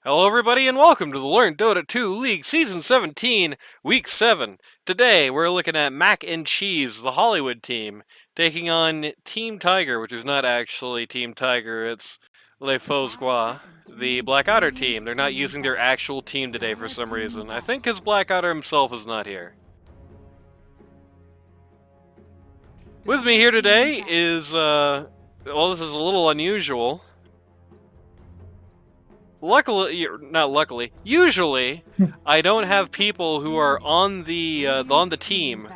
Hello everybody and welcome to the Learn Dota 2 League Season 17, Week 7. Today we're looking at Mac and Cheese, the Hollywood team, taking on Team Tiger, which is not actually Team Tiger, it's Les Foies, Gras, the BlackOtter team. They're not using their actual team today for some reason. I think because BlackOtter himself is not here. With me here today is, well, this is a little unusual. Usually, I don't have people who are on the team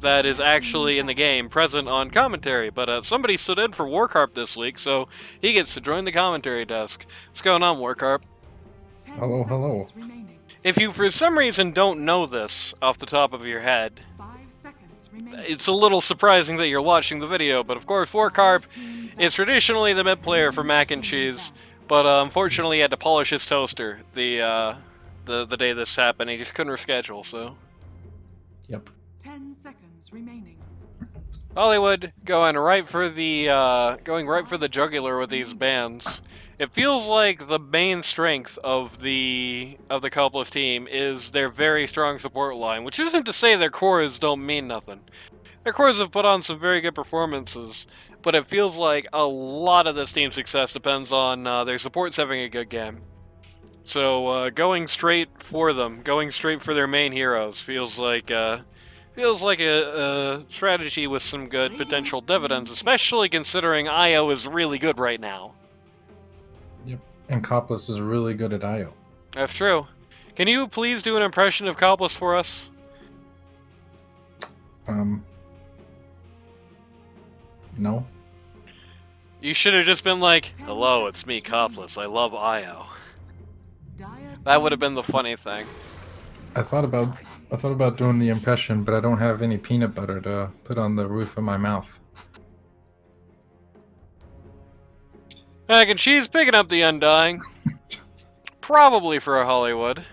that is actually in the game present on commentary, but somebody stood in for Warcarp this week, so he gets to join the commentary desk. What's going on, Warcarp? Hello, hello. If you for some reason don't know this off the top of your head, it's a little surprising that you're watching the video, but of course Warcarp is traditionally the mid player for Mac and Cheese. But unfortunately, he had to polish his toaster the day this happened. He just couldn't reschedule, so. Yep. 10 seconds remaining. Hollywood going right for the jugular with these bans. It feels like the main strength of the Couples team is their very strong support line, which isn't to say their cores don't mean nothing. Their cores have put on some very good performances, but it feels like a lot of this team's success depends on their supports having a good game. So going straight for them, going straight for their main heroes, feels like a strategy with some good potential dividends, especially considering IO is really good right now. Yep. And Copless is really good at IO. That's true. Can you please do an impression of Copless for us? No. You should have just been like, "Hello, it's me, Copless. I love IO." That would have been the funny thing. I thought about doing the impression, but I don't have any peanut butter to put on the roof of my mouth. Mac and Cheese picking up the Undying. Probably for a Hollywood.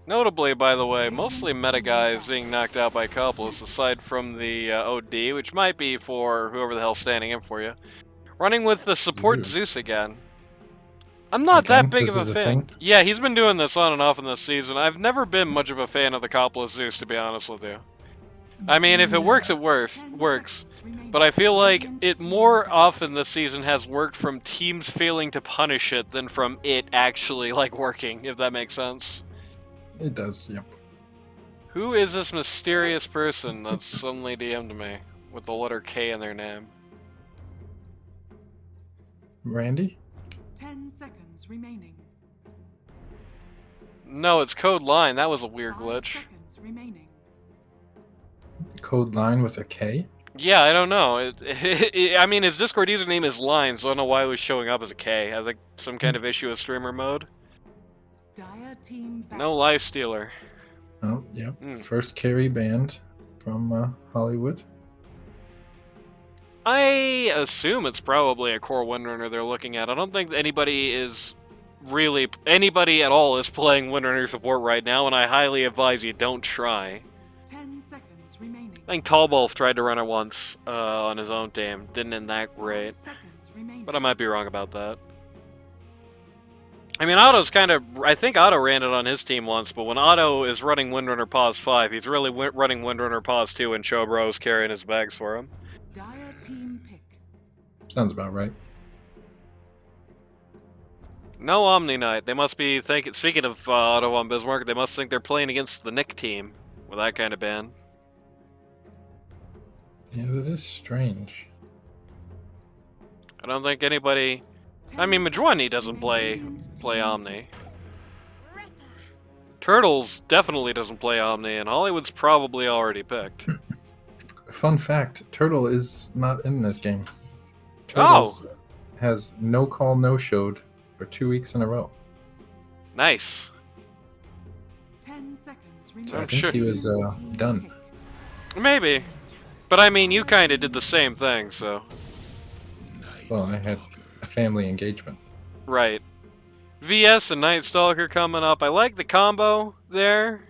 Notably, by the way, mostly meta guys being knocked out by Copless, aside from the OD, which might be for whoever the hell's standing in for you. Running with the support Zeus again. I'm not that big of a fan. Yeah, he's been doing this on and off in this season. I've never been much of a fan of the Copless Zeus, to be honest with you. I mean, if it works, it works. But I feel like it more often this season has worked from teams failing to punish it than from it actually, like, working, if that makes sense. It does, yep. Who is this mysterious person that's suddenly DM'd me with the letter K in their name? Randy? 10 seconds remaining. No, it's Code Line. That was a weird glitch. 5 seconds remaining. Code Line with a K? Yeah, I don't know. I mean, his Discord username is Line, so I don't know why it was showing up as a K. I think some kind of issue with streamer mode. Dire team back. No Lie Stealer. Oh, yep. First carry banned from Hollywood. I assume it's probably a core Windrunner they're looking at. I don't think anybody at all is playing Windrunner support right now, and I highly advise you don't try. 10 seconds remaining. I think Tallbolf tried to run it once on his own team. Didn't end that 5 great. seconds remaining. But I might be wrong about that. I mean, Otto's I think Otto ran it on his team once, but when Otto is running Windrunner Pause 5, he's really running Windrunner Pause 2 and Chobro's carrying his bags for him. Dire team pick. Sounds about right. No Omni Knight. They must be thinking, speaking of Otto on Bismarck, they must think they're playing against the Nick team with that kind of ban. Yeah, that is strange. I don't think anybody... I mean, Majwani doesn't play Omni. Turtles definitely doesn't play Omni, and Hollywood's probably already picked. Fun fact, Turtle is not in this game. Turtles has no call, no showed for 2 weeks in a row. Nice. 10 seconds So I remaining. think he was done. Maybe. But I mean, you kinda did the same thing, so... Well, I had a family engagement. Right. VS and Night Stalker coming up. I like the combo there.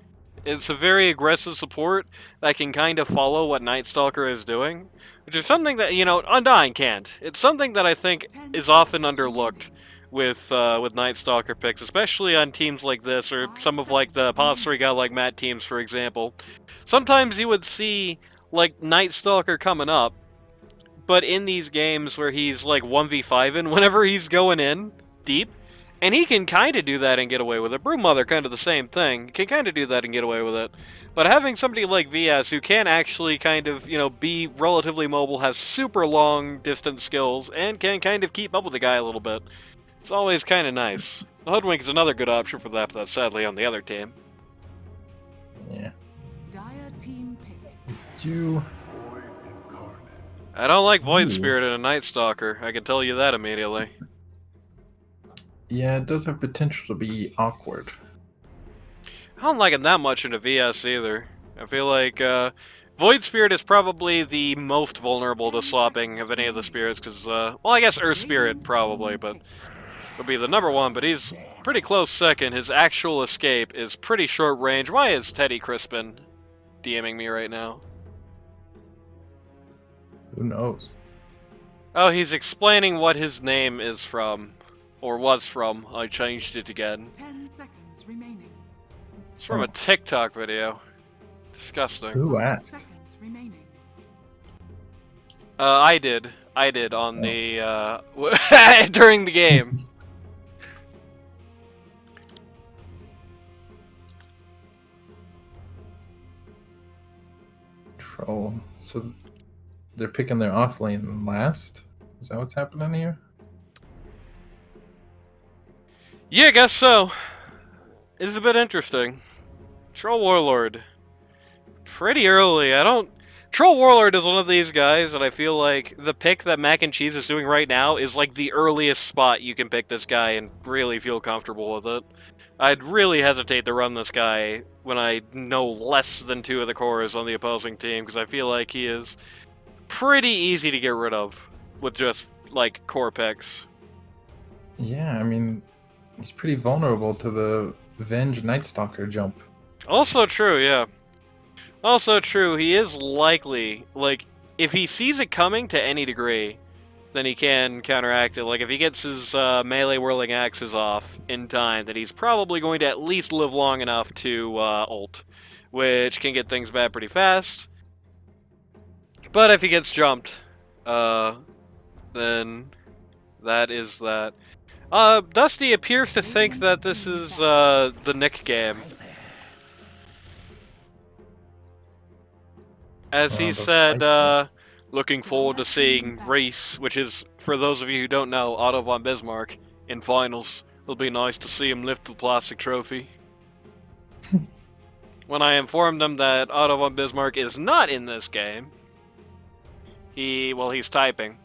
It's a very aggressive support that can kind of follow what Night Stalker is doing, which is something that, you know, Undying can't. It's something that I think is often underlooked with Night Stalker picks, especially on teams like this, or some of like the Pos 3 godlike Matt teams, for example. Sometimes you would see like Night Stalker coming up, but in these games where he's like 1v5ing, whenever he's going in deep, and he can kind of do that and get away with it. Broodmother, kind of the same thing, can kind of do that and get away with it. But having somebody like VS who can actually kind of, you know, be relatively mobile, have super long distance skills, and can kind of keep up with the guy a little bit, it's always kind of nice. The Hoodwink is another good option for that, but that's sadly on the other team. Yeah. Dire team pick. You. I don't like Void Ooh. Spirit in a Night Stalker, I can tell you that immediately. Yeah, it does have potential to be awkward. I don't like it that much in a VS either. I feel like Void Spirit is probably the most vulnerable to swapping of any of the spirits, because, well, I guess Earth Spirit probably, but would be the number one, but he's pretty close second. His actual escape is pretty short range. Why is Teddy Crispin DMing me right now? Who knows? Oh, he's explaining what his name is from, or was from. I changed it again. 10 seconds remaining. It's from a TikTok video. Disgusting. Who 5 asked? seconds remaining. I did on the, during the game. Troll. So they're picking their off lane last? Is that what's happening here? Yeah, I guess so. It's a bit interesting. Troll Warlord. Pretty early. Troll Warlord is one of these guys that I feel like the pick that Mac and Cheese is doing right now is like the earliest spot you can pick this guy and really feel comfortable with it. I'd really hesitate to run this guy when I know less than 2 of the cores on the opposing team, because I feel like he is pretty easy to get rid of with just, like, core picks. Yeah, I mean, he's pretty vulnerable to the Venge Night Stalker jump. Also true, yeah. Also true, he is likely, like, if he sees it coming to any degree, then he can counteract it. Like, if he gets his melee whirling axes off in time, then he's probably going to at least live long enough to ult, which can get things bad pretty fast. But if he gets jumped, then that is that. Dusty appears to think that this is the Nick game. As he said, looking forward to seeing Reese, which is, for those of you who don't know, Otto von Bismarck, in finals. It'll be nice to see him lift the plastic trophy. When I informed them that Otto von Bismarck is not in this game, he's typing.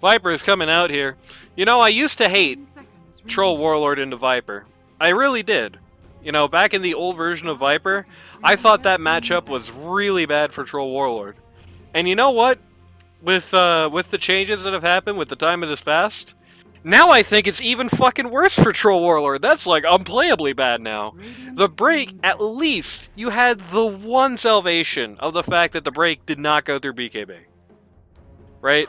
Viper is coming out here. You know, I used to hate 10 seconds Troll remaining. Warlord into Viper. I really did. You know, back in the old version of Viper, I thought that matchup was really bad for Troll Warlord. And you know what? With the changes that have happened, with the time that has passed, now I think it's even fucking worse for Troll Warlord. That's like unplayably bad now. The break, at least, you had the one salvation of the fact that the break did not go through BKB. Right?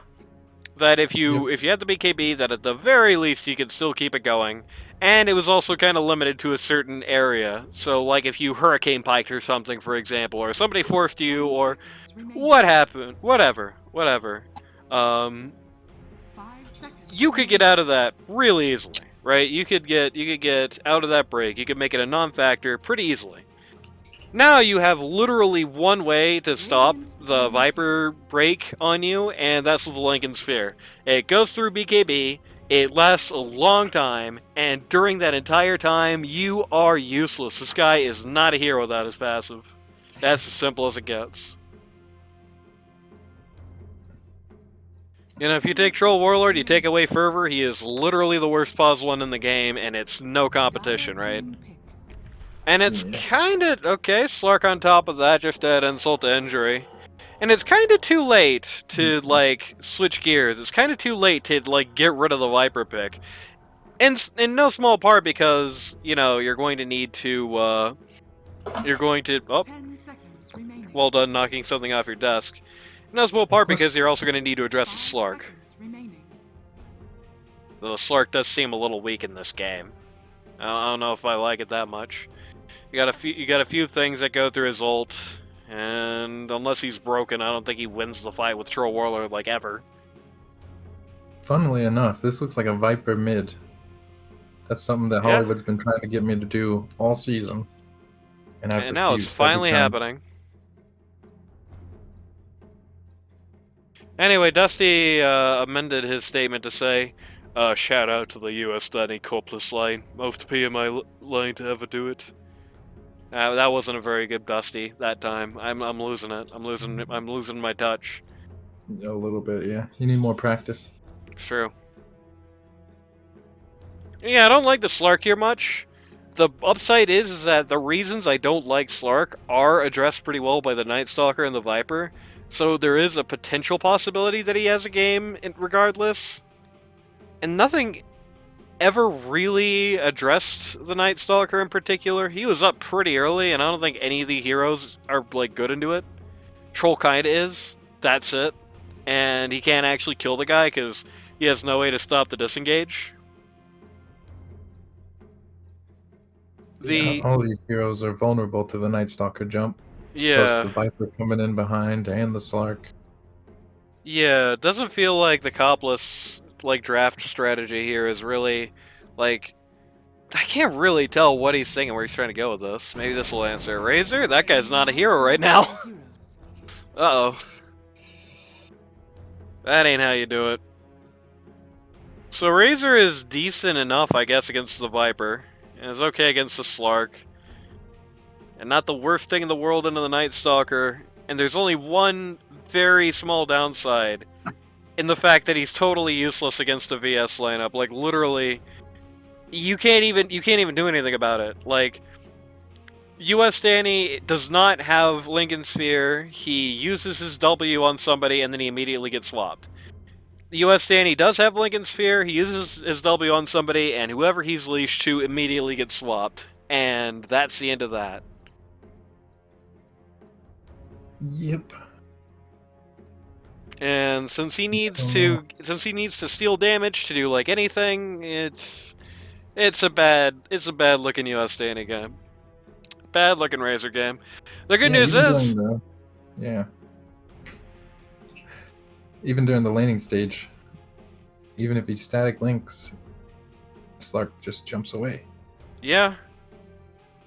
That if you had the BKB, that at the very least you could still keep it going. And it was also kind of limited to a certain area. So, like, if you Hurricane Piked or something, for example, or somebody forced you, or what happened, whatever. 5 seconds You could get out of that really easily, right? You could get out of that break. You could make it a non-factor pretty easily. Now you have literally one way to stop the Viper break on you, and that's with the Lincoln Sphere. It goes through BKB, it lasts a long time, and during that entire time, you are useless. This guy is not a hero without his passive. That's as simple as it gets. You know, if you take Troll Warlord, you take away Fervor, he is literally the worst pause one in the game, and it's no competition, right? And it's kinda, okay, Slark on top of that, just add insult to injury. And it's kinda too late to, like, switch gears. It's kinda too late to, like, get rid of the Viper pick. And in no small part because, you know, you're going to need to, oh, 10 seconds remaining. well done knocking something off your desk. In no small part because you're also going to need to address the 5 Slark. seconds remaining. Though the Slark does seem a little weak in this game. I don't know if I like it that much. You got a few things that go through his ult, and unless he's broken, I don't think he wins the fight with Troll Warlord like ever. Funnily enough, this looks like a Viper mid. That's something that Hollywood's been trying to get me to do all season. And now it's finally happening. Anyway, Dusty amended his statement to say, shout out to the US Danny Corpless lane. Most PMI lane to ever do it. That wasn't a very good Dusty that time. I'm losing it. I'm losing my touch. A little bit, yeah. You need more practice. True. Yeah, I don't like the Slark here much. The upside is that the reasons I don't like Slark are addressed pretty well by the Night Stalker and the Viper. So there is a potential possibility that he has a game regardless. And nothing ever really addressed the Night Stalker in particular. He was up pretty early, and I don't think any of the heroes are like good into it. Troll kinda is. That's it. And he can't actually kill the guy because he has no way to stop the disengage. All these heroes are vulnerable to the Night Stalker jump. Yeah. Plus the Viper coming in behind and the Slark. Yeah, it doesn't feel like the Copless like draft strategy here is really like I can't really tell what he's thinking, where he's trying to go with this. Maybe this will answer. Razor? That guy's not a hero right now. Uh-oh. That ain't how you do it. So Razor is decent enough, I guess, against the Viper. And is okay against the Slark. And not the worst thing in the world into the Night Stalker. And there's only one very small downside in the fact that he's totally useless against a VS lineup. Like literally, you can't even do anything about it. Like US Danny does not have Lincoln Sphere. He uses his W on somebody and then he immediately gets swapped. The US Danny does have Lincoln Sphere. He uses his W on somebody and whoever he's leashed to immediately gets swapped. And that's the end of that. Yep. And since he needs to steal damage to do like anything, it's a bad looking US Danny game. Bad looking Razor game. The good news is even during the laning stage, even if he static links, Slark just jumps away. Yeah.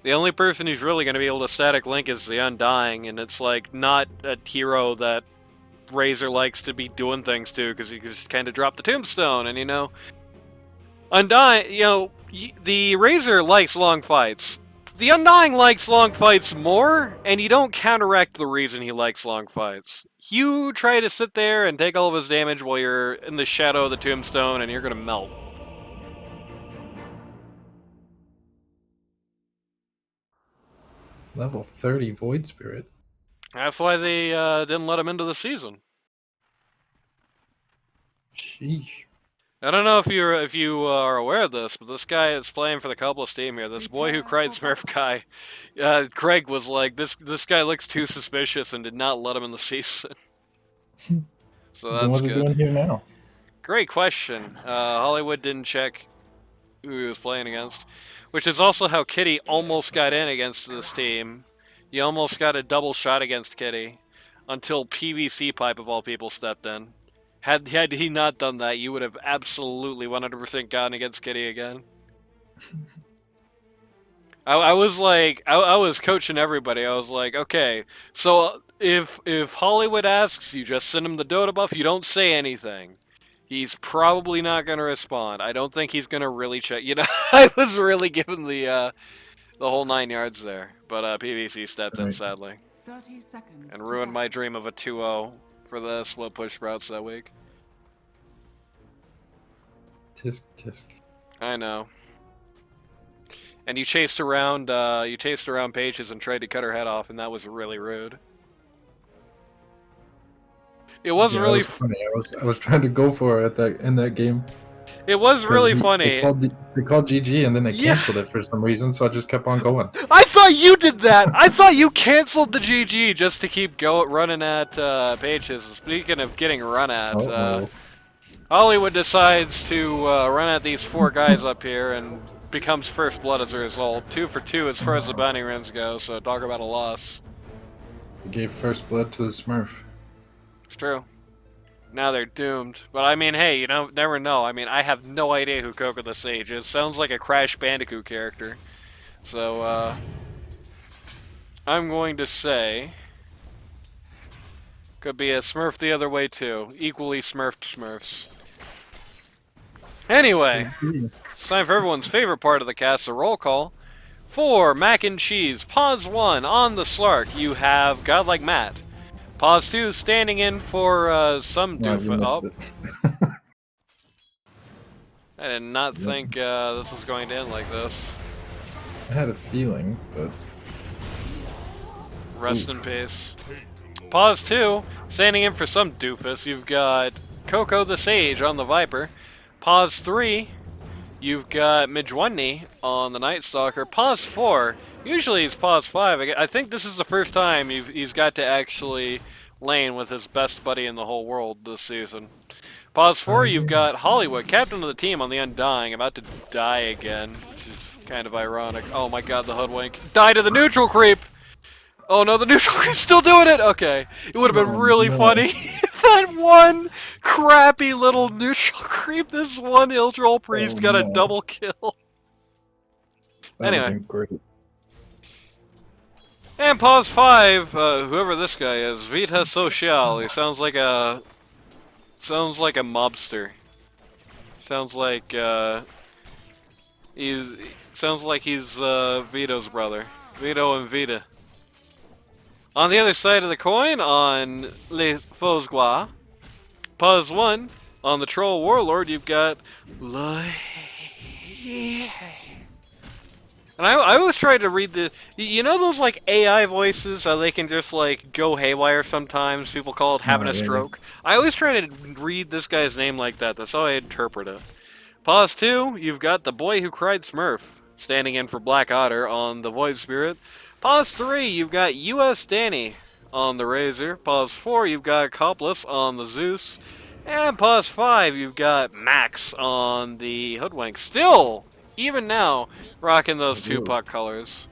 The only person who's really going to be able to static link is the Undying, and it's like not a hero that Razor likes to be doing things to because he can just kind of drop the tombstone, and you know, Undying, you know, the Razor likes long fights. The Undying likes long fights more, and you don't counteract the reason he likes long fights. You try to sit there and take all of his damage while you're in the shadow of the tombstone, and you're gonna melt. Level 30 Void Spirit. That's why they didn't let him into the season. Sheesh. I don't know if you are aware of this, but this guy is playing for the Copless team here. This boy who cried Smurf guy, Craig was like, this guy looks too suspicious and did not let him in the season. So that's What's he doing here now? Great question. Hollywood didn't check who he was playing against, which is also how Kitty almost got in against this team. He almost got a double shot against Kitty until PVC Pipe of all people stepped in. Had he not done that, you would have absolutely 100% gotten against Kitty again. I was like, I was coaching everybody. I was like, okay, so if Hollywood asks, you just send him the Dota buff. You don't say anything. He's probably not going to respond. I don't think he's going to really check. You know, I was really giving the whole 9 yards there, but PVC stepped in sadly 30 seconds and ruined my dream of a 2-0 for the split push sprouts that week. Tisk tisk. I know. And you chased around Pages and tried to cut her head off, and that was really rude. It wasn't really funny. I was trying to go for it in that game. It was really funny. They called GG and then they canceled it for some reason, so I just kept on going. I thought you did that! I thought you canceled the GG just to keep running at Pages. Speaking of getting run at, Hollywood decides to run at these 4 guys up here and becomes first blood as a result. 2 for 2 as far as the bounty runs go, so talk about a loss. They gave first blood to the Smurf. It's true. Now they're doomed. But I mean, hey, you know, never know. I mean, I have no idea who Coco the Sage is. Sounds like a Crash Bandicoot character. So, I'm going to say... could be a Smurf the other way, too. Equally Smurfed Smurfs. Anyway, it's time for everyone's favorite part of the cast, the roll call. For Mac and Cheese, pause 1, on the Slark, you have Godlike Matt. Pause 2, standing in for some doofus. Oh. I did not think this was going to end like this. I had a feeling, but... Rest in peace. Pause 2, standing in for some doofus, you've got Coco the Sage on the Viper. Pause 3, you've got Mijwani on the Night Stalker. Pause 4, usually he's pause 5. I think this is the first time he's got to actually lane with his best buddy in the whole world this season. Pause 4, you've got Hollywood, captain of the team on the Undying, about to die again, which is kind of ironic. Oh my god, the Hoodwink. Die to the neutral creep! Oh no, the neutral creep's still doing it! Okay. It would have been really funny if that one crappy little neutral creep, this one ill troll priest got a double kill. Anyway. Great. And pause 5, whoever this guy is, Vita Social. He sounds like a mobster. Sounds like he's Vito's brother. Vito and Vita. On the other side of the coin, on Les Foies Gras, pause 1, on the Troll Warlord, you've got and I always try to read the... You know those, like, AI voices? How they can just, like, go haywire sometimes? People call it having a stroke. I always try to read this guy's name like that. That's how I interpret it. Pause 2, you've got the Boy Who Cried Smurf, standing in for BlackOtter on the Void Spirit. Pause 3, you've got US Danny on the Razor. Pause 4, you've got Copless on the Zeus. And pause 5, you've got Max on the Hoodwink. Still, even now, rocking those 2 puck colors.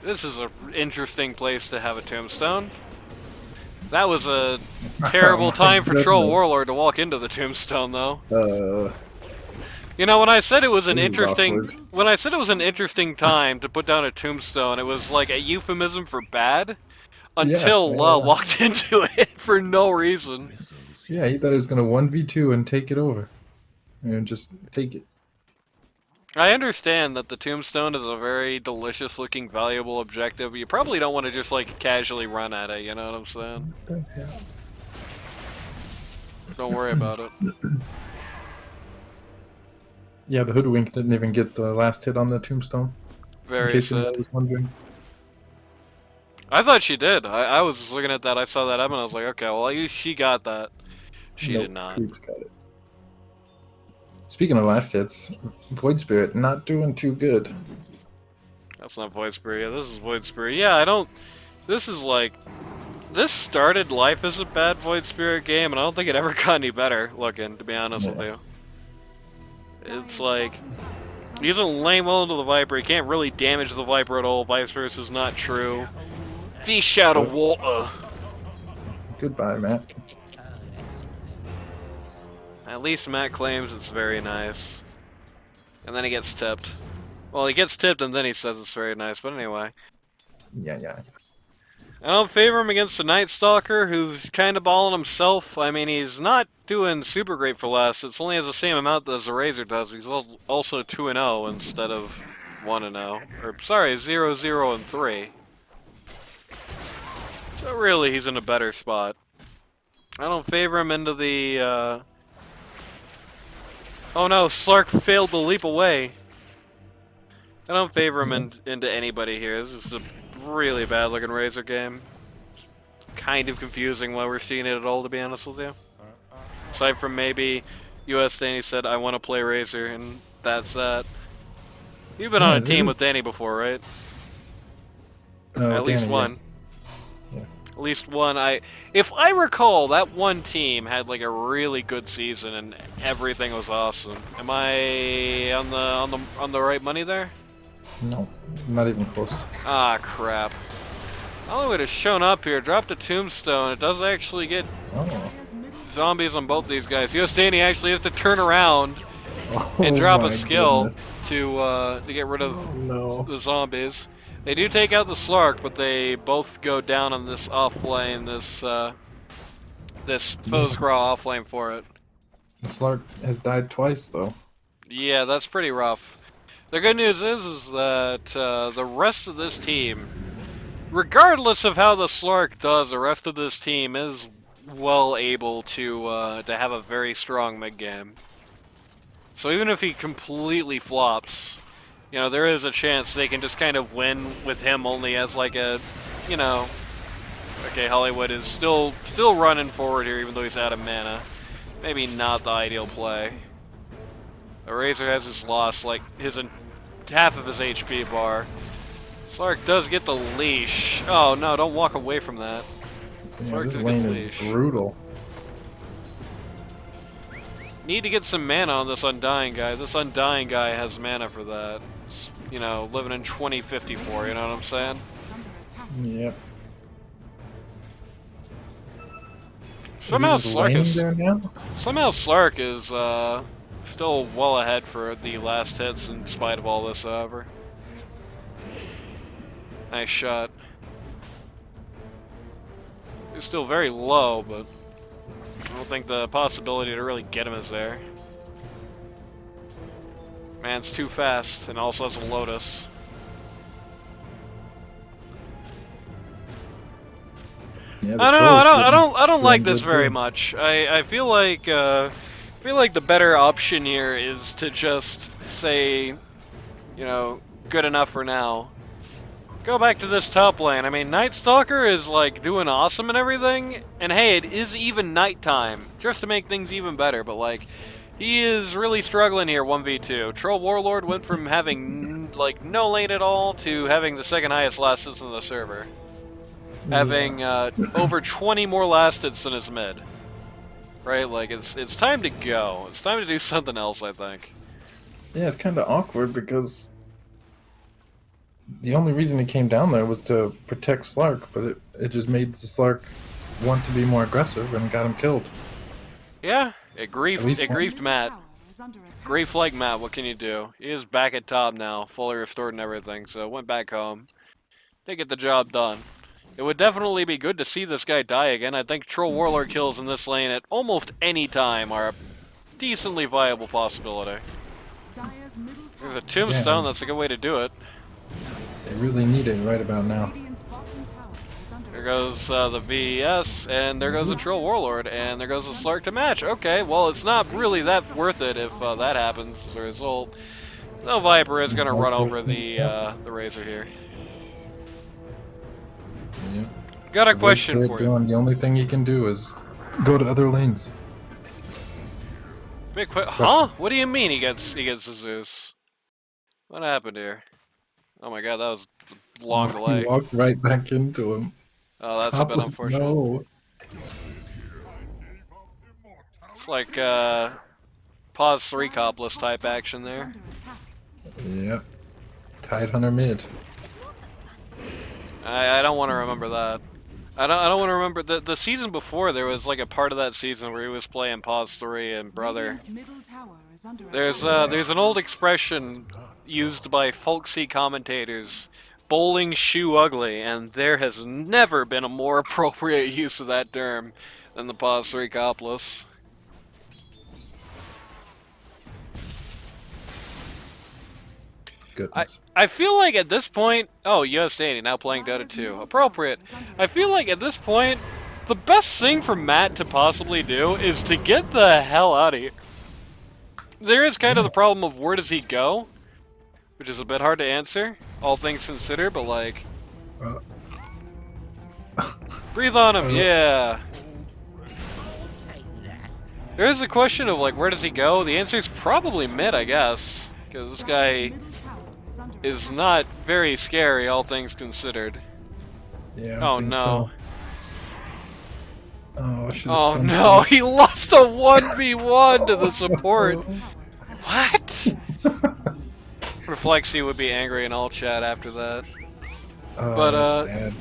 This is an interesting place to have a tombstone. That was a terrible time for Troll Warlord to walk into the tombstone, though. You know, when I said it was an interesting time to put down a tombstone, it was like a euphemism for bad, until walked into it for no reason. Yeah, he thought he was gonna 1v2 and take it over, and just take it. I understand that the tombstone is a very delicious-looking, valuable objective, but you probably don't want to just like casually run at it. You know what I'm saying? Don't worry about it. Yeah, the Hoodwink didn't even get the last hit on the tombstone. Very sad. I was wondering. I thought she did. I was looking at that. I saw that up and I was like, okay, well, at least she got that. She did not. Creeps got it. Speaking of last hits, Void Spirit not doing too good. That's not Void Spirit. Yeah, this is Void Spirit. Yeah, I don't... This is like... This started life as a bad Void Spirit game, and I don't think it ever got any better looking, to be honest with you. It's like... He doesn't lane well into the Viper, he can't really damage the Viper at all, vice versa is not true. Fish out of water! Goodbye, Matt. At least Matt claims it's very nice. And then he gets tipped. Well, he gets tipped and then he says it's very nice, but anyway. Yeah. I don't favor him against the Night Stalker, who's kind of balling himself. I mean, he's not doing super great for less. It's only has the same amount as the Razor does. He's also 2-0 instead of 1-0. Or, sorry, 0-0-3. So really, he's in a better spot. I don't favor him into the, Oh no, Slark failed to leap away. I don't favor him into anybody here. This is a really bad looking Razor game. Kind of confusing why we're seeing it at all, to be honest with you. Aside from maybe US Danny said, I want to play Razor, and that's that. You've been on a team with Danny before, right? At least Danny, one. Yeah. At least one. If I recall, that one team had like a really good season and everything was awesome. Am I on the right money there? No, not even close. Ah, crap. Hollywood has shown up here, dropped a tombstone. It does actually get Oh. zombies on both these guys. Danny actually has to turn around Oh and drop a my skill goodness. to get rid of No. the zombies. They do take out the Slark, but they both go down on this off lane, this Foes Gras off lane for it. The Slark has died twice, though. Yeah, that's pretty rough. The good news is that the rest of this team, regardless of how the Slark does, the rest of this team is well able to have a very strong mid game. So even if he completely flops, you know, there is a chance they can just kind of win with him only as like a, you know, okay, Hollywood is still running forward here even though he's out of mana. Maybe not the ideal play. The Razor has just lost like half of his HP bar. Slark does get the leash. Oh no, don't walk away from that. Yeah, Slark this does lane get the is leash. brutal. Need to get some mana on this Undying guy. This Undying guy has mana for that. It's, you know, living in 2054, you know what I'm saying? Yep. Somehow Is he just Slark laning is there now? still well ahead for the last hits in spite of all this, however. Nice shot. He's still very low, but I don't think the possibility to really get him is there. Man's too fast and also has a Lotus. Yeah, I don't know. I don't like this very much. much. I feel like the better option here is to just say, you know, good enough for now. Go back to this top lane. I mean, Night Stalker is like doing awesome and everything, and hey, it is even nighttime, just to make things even better. But like, he is really struggling here 1v2. Troll Warlord went from having like no lane at all to having the second highest last hits in the server. Having over 20 more last hits than his mid. Right? Like, it's time to go. It's time to do something else, I think. Yeah, it's kind of awkward because the only reason he came down there was to protect Slark, but it just made the Slark want to be more aggressive and got him killed. Yeah, it griefed Matt. Tower is under attack. Grief like Matt, what can you do? He is back at top now, fully restored and everything, so went back home. Didn't get the job done. It would definitely be good to see this guy die again. I think Troll Warlord kills in this lane at almost any time are a decently viable possibility. Dire's middle There's tower a tombstone, Yeah. that's a good way to do it. They really need it right about now. Radiant's bottom tower is under There attack. goes the VS, and there goes the Troll Warlord, and there goes the Slark to match. Okay, well, it's not really that worth it if that happens as a result. No Viper is going to run over the Razor here. Yep. Got a question They're for you. doing, the only thing he can do is go to other lanes. Huh? What do you mean he gets the Zeus? What happened here? Oh my god, that was a long delay. He walked right back into him. Oh, that's a bit Topless, unfortunate. no. It's like pause 3 copless type action Is there. under attack. Yep. Tidehunter mid. I don't want to remember that. I don't want to remember the season before. There was like a part of that season where he was playing pause 3 and brother. Radiant's middle tower is under attack. There's an old expression used by folksy commentators, bowling shoe ugly, and there has never been a more appropriate use of that term than the pause 3 copless. Goodness. I feel like at this point, oh, US Danny now playing Dota 2, appropriate. I feel like at this point, the best thing for Matt to possibly do is to get the hell out of here. There is kind of the problem of where does he go, which is a bit hard to answer, all things considered, but like, Uh, breathe on him, yeah. There is a question of like, where does he go? The answer is probably mid, I guess, because this guy Middle tower is under is not very scary, all things considered. yeah, I Oh think no. so. Oh, I should have Oh stunned no, first. he lost a 1v1 to the support. What? Reflexy would be angry in all chat after that. Oh, But, that's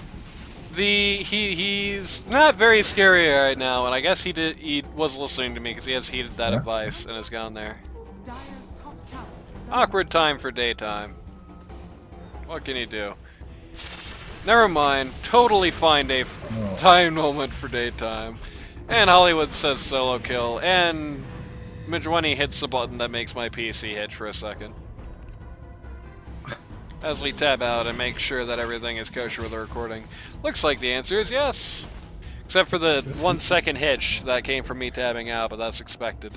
sad. he's not very scary right now, and I guess he was listening to me because he has heeded that Huh? advice and has gone there. Dire's top tower is under Awkward time for daytime. What can you do? Never mind. Totally find a Oh. time moment for daytime. And Hollywood says solo kill, and Midge20 hits the button that makes my PC hitch for a second. As we tab out and make sure that everything is kosher with the recording. Looks like the answer is yes. Except for the 1 second hitch that came from me tabbing out, but that's expected.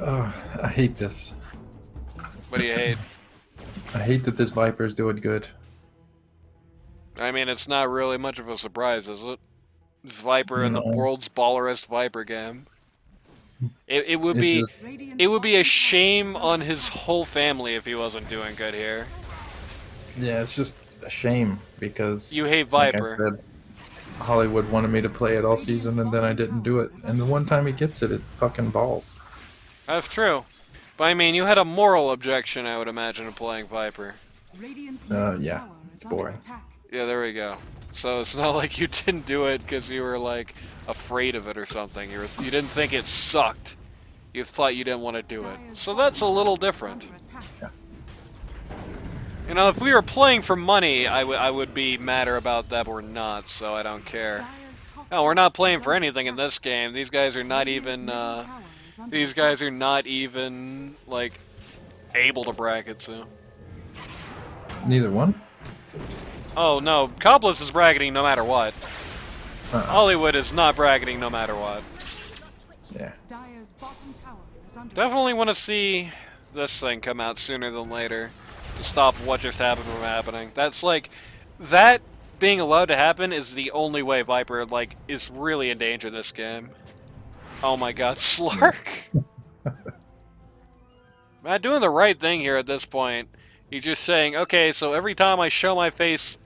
I hate this. What do you hate? I hate that this Viper's doing good. I mean, it's not really much of a surprise, is it? It's Viper in the No. world's ballerest Viper game. It would It's be just- Radiant's it would be a bottom tower shame is on under his attack. whole family if he wasn't doing good here. Yeah, it's just a shame because You hate like I Viper. said, Hollywood wanted me to play it all season and then I didn't do it. And the one time he gets it, it fucking balls. That's true. But I mean, you had a moral objection, I would imagine, to playing Viper. Radiant's middle yeah, tower it's is under boring. attack. Yeah, there we go. So it's not like you didn't do it because you were like afraid of it or something. You didn't think it sucked. You thought you didn't want to do it. Dire's So that's a little bottom different. tower is under attack. You know, if we were playing for money, I would be madder about that, but we're not, so I don't care. Dire's top No, we're tower not playing is for under anything in attack. this game. These guys are not Radiant's even, middle tower is under these attack. guys are not even, like, able to bracket, so. Neither one? Oh, no, Cobblers is bracketing no matter what. Hollywood is not bracketing no matter what. Yeah. Dire's bottom tower is under Definitely want to see this thing come out sooner than later to stop what just happened from happening. That's like, that being allowed to happen is the only way Viper, like, is really in danger this game. Oh my god, Slark! Matt doing the right thing here at this point. He's just saying, okay, so every time I show my face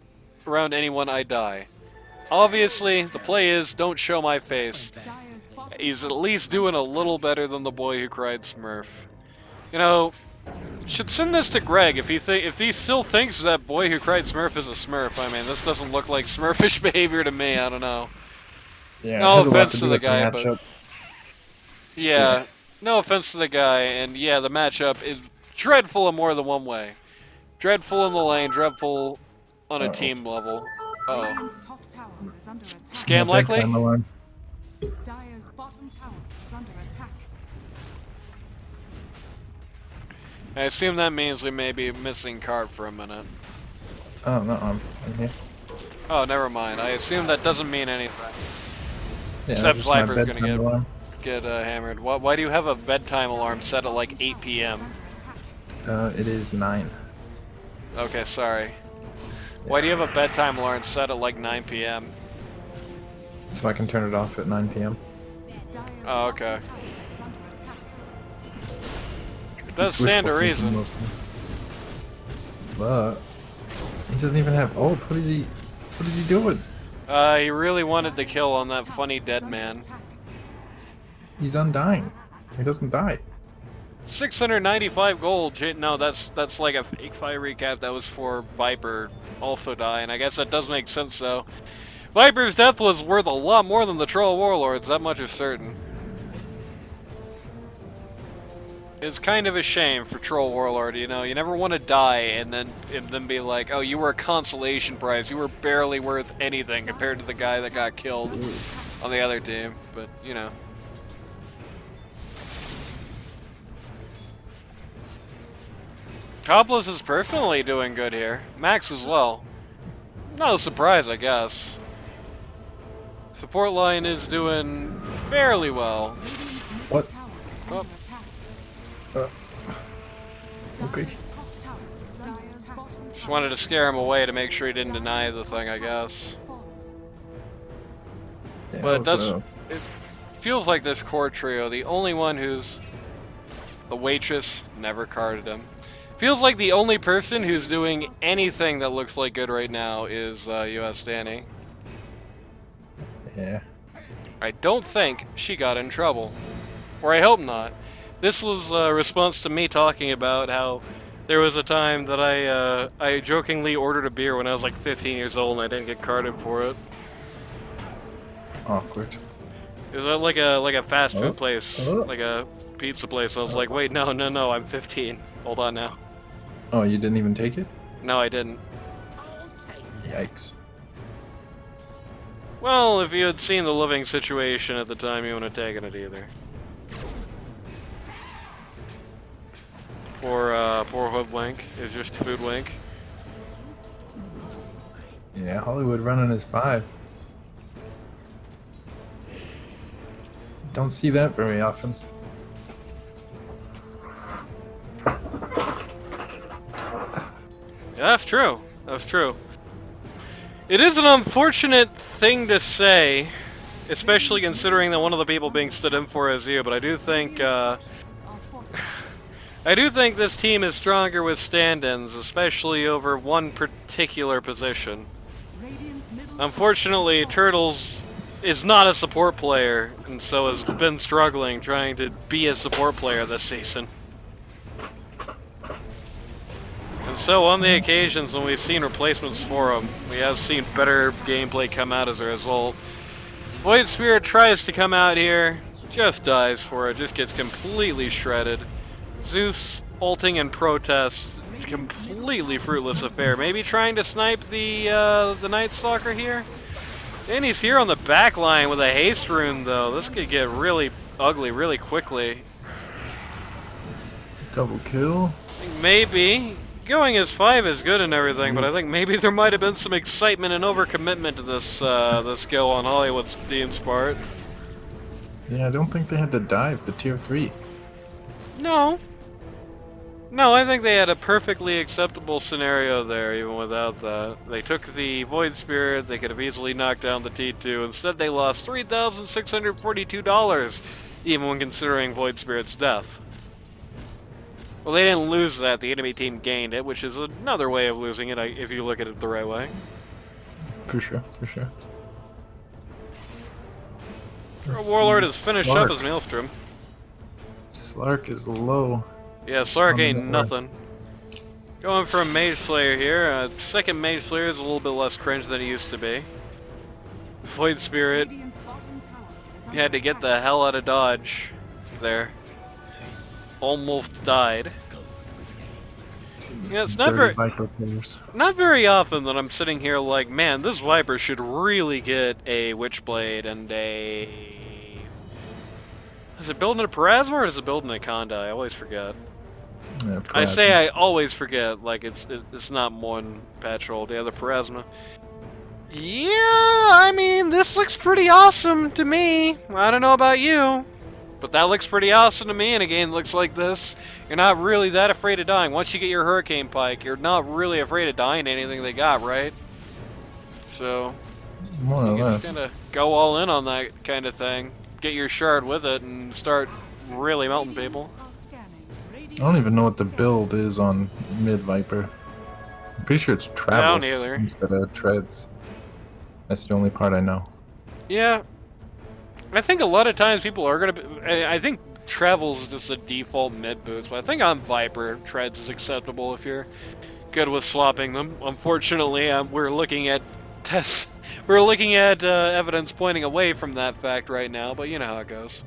around anyone, I die. Obviously, the play is, don't show my face. Dire's bottom He's at tower least is doing a under little better than the boy who cried Smurf. You know, should send this to Greg if he still thinks that boy who cried Smurf is a Smurf. I mean, this doesn't look like Smurfish behavior to me. I don't know. Yeah, No it has a lot offense to to do the with guy, but- matchup. Yeah, no offense to the guy, and yeah, the matchup is dreadful in more than one way. Dreadful in the lane, dreadful on a Uh-oh. team level. Oh, Radiant's top tower is under attack. Scam No likely? bedtime alarm. Dire's bottom tower is under attack. I assume that means we may be missing card for a minute. Oh, no, I'm here. Oh, never mind. I assume that doesn't mean anything. Yeah, Except just my Viper's gonna bedtime alarm. Get hammered. Why do you have a bedtime alarm set at like 8 Is p.m.? under attack. It is 9. Okay, sorry. Why do you have a bedtime alarm set at like 9 p.m.? So I can turn it off at 9 p.m. Dire's Oh, okay. bottom tower is under attack. It does Wishful stand to thinking reason. mostly. But he doesn't even have ult. What is he doing? He really wanted to kill on that funny dead man. He's undying. He doesn't die. 695 gold. No, that's like a fake fire recap. That was for Viper also dying. I guess that does make sense though. Viper's death was worth a lot more than the Troll Warlords. That much is certain. It's kind of a shame for Troll Warlord, you know. You never want to die and then be like, oh, you were a consolation prize. You were barely worth anything compared to the guy that got killed on the other team. But you know. Topless is personally doing good here. Max as well. No surprise, I guess. Support line is doing fairly well. Radiant's middle What? tower is Oh. under attack. Okay. Dire's top tower is under attack. Just wanted to scare him away to make sure he didn't deny the thing, I guess. Yeah, But that was, it feels like this core trio, the only one who's the waitress never carded him. Feels like the only person who's doing anything that looks like good right now is US Danny. yeah. I don't think she got in trouble. Or I hope not. This was a response to me talking about how there was a time that I jokingly ordered a beer when I was like 15 years old and I didn't get carded for it. Awkward. It was at like a fast food Oh. place, Oh. like a pizza place. I was like, wait, no, I'm 15. Hold on now. Oh, you didn't even take it? No, I didn't. Yikes. Well, if you had seen the living situation at the time, you wouldn't have taken it either. Poor Hoodwink is just Foodwink. Yeah, Hollywood running his 5. Don't see that very often. Yeah, that's true. That's true. It is an unfortunate thing to say, especially considering that one of the people being stood in for is you, but I do think, I do think this team is stronger with stand-ins, especially over one particular position. Unfortunately, Turtles is not a support player, and so has been struggling trying to be a support player this season. And so on the occasions when we've seen replacements for him, we have seen better gameplay come out as a result. Void Spirit tries to come out here, just dies for it, just gets completely shredded. Zeus ulting and protest, completely fruitless affair. Maybe trying to snipe the Night Stalker here? And he's here on the back line with a haste rune though. This could get really ugly really quickly. Double kill. I think maybe going as 5 is good and everything, but I think maybe there might have been some excitement and overcommitment to this this go on Hollywood's team's part. Yeah, I don't think they had to dive the tier 3. No, I think they had a perfectly acceptable scenario there, even without that. They took the Void Spirit, they could have easily knocked down the T2. Instead, they lost $3,642, even when considering Void Spirit's death. Well, they didn't lose that, the enemy team gained it, which is another way of losing it, if you look at it the right way. For sure, for sure. Our Warlord has finished up his Maelstrom. Slark is low. Yeah, Slark On ain't the nothing. Going from Mage Slayer here. Second Mage Slayer is a little bit less cringe than he used to be. Void Spirit had to get the hell out of dodge there. Almost died. Yeah, it's not very, not very often that I'm sitting here like, man, this Viper should really get a Witchblade and a... Is it building a Parasma or is it building a Conda? I always forget. Yeah, I say I always forget, like it's not one patch roll, the other Parasma. Yeah, I mean, this looks pretty awesome to me. I don't know about you, but that looks pretty awesome to me, and a game looks like this. You're not really that afraid of dying. Once you get your Hurricane Pike, you're not really afraid of dying to anything they got, right? So, more or you less. just kind of go all in on that kind of thing. Get your shard with it and start really melting people. I don't even know what the build is on Mid Viper. I'm pretty sure it's travels either. instead of treads. That's the only part I know. Yeah, I think a lot of times people are gonna be, I think travels is just a default mid boost, but I think on Viper, treads is acceptable if you're good with swapping them. Unfortunately, we're looking at evidence pointing away from that fact right now, but you know how it goes.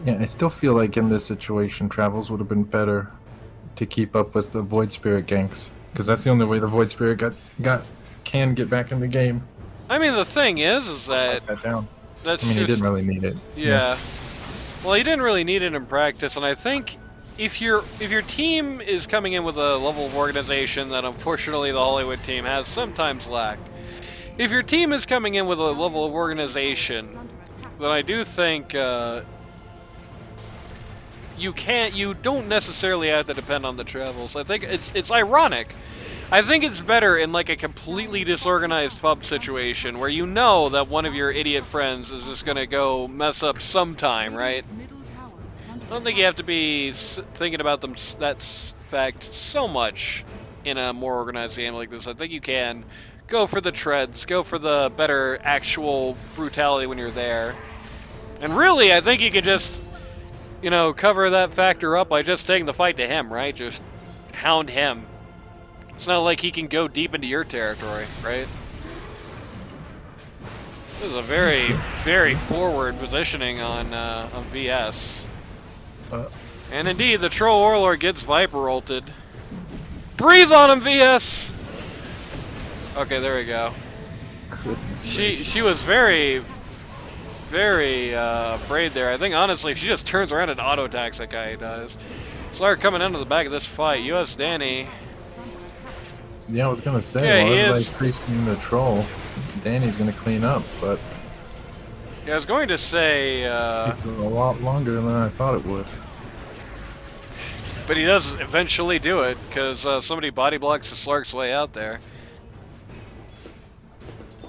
Yeah, I still feel like in this situation, travels would have been better to keep up with the Void Spirit ganks, because that's the only way the Void Spirit can get back in the game. I mean, the thing is that Down. that's I mean, just, he didn't really need it. Yeah. Well, he didn't really need it in practice, and I think if your team is coming in with a level of organization that unfortunately the Hollywood team has sometimes lacked, if your team is coming in with a level of organization, then I do think you don't necessarily have to depend on the travels. I think it's ironic. I think it's better in like a completely disorganized pub situation where you know that one of your idiot friends is just gonna go mess up sometime, right? I don't think you have to be thinking about that fact so much in a more organized game like this. I think you can go for the treads, go for the better actual brutality when you're there. And really, I think you could just, you know, cover that factor up by just taking the fight to him, right? Just hound him. It's not like he can go deep into your territory, right? This is a very, very forward positioning on VS. And indeed, the Troll Warlord gets Viper ulted. Breathe on him, VS! Okay, there we go. She was very, very afraid there. I think, honestly, if she just turns around and auto-attacks that guy, he does. Slark coming into the back of this fight. US Danny. Yeah, I was gonna say, Yeah, while he everybody's is. creasing the troll, Danny's gonna clean up, but Yeah, I was going to say, it's a lot longer than I thought it would. but he does eventually do it, because somebody body blocks the Slark's way out there.